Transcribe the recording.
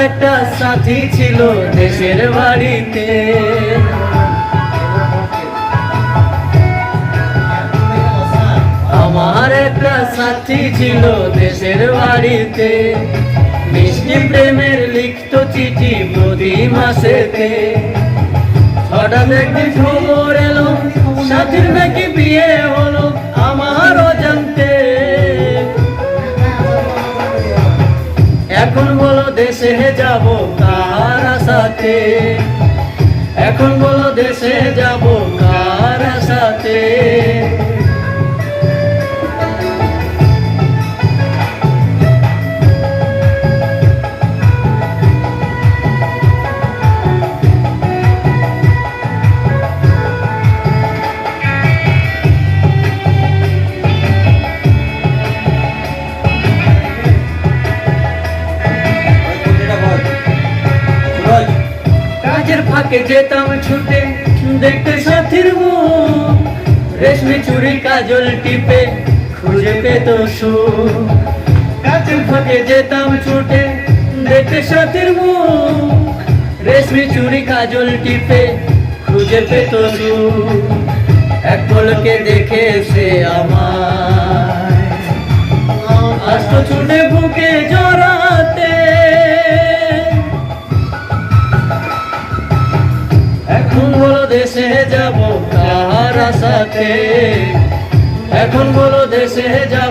একটা সাথী ছিল দেশের বাড়িতে, আমার একটা সাথী ছিল দেশের বাড়িতে, মিষ্টি প্রেমের লিখিত চিঠি প্রতি মাসেতে। হঠাৎ একদিন খবর এলো সাথীর নাকি বিয়ে হলো আমার অজান্তে। এখন বলো দেশে যাব কার আশাতে, এখন বলো দেশে যাব কার আশাতে। কাজের ফাঁকে যেতাম ছুটে দেখতে সাথীর মুখ, রেশমি চুড়ি কাজল টিপে খুঁজে পেত সুখ। কাজের ফাঁকে যেতাম ছুটে দেখতে সাথীর মুখ, রেশমি চুড়ি কাজল টিপে খুঁজে পেত সুখ। এক পলকে দেখে সে আমায় আসতো ছুটে বুকে জড়াতে। এখন বলো দেশে যাব কার আশাতে, এখন বলো দেশে যাব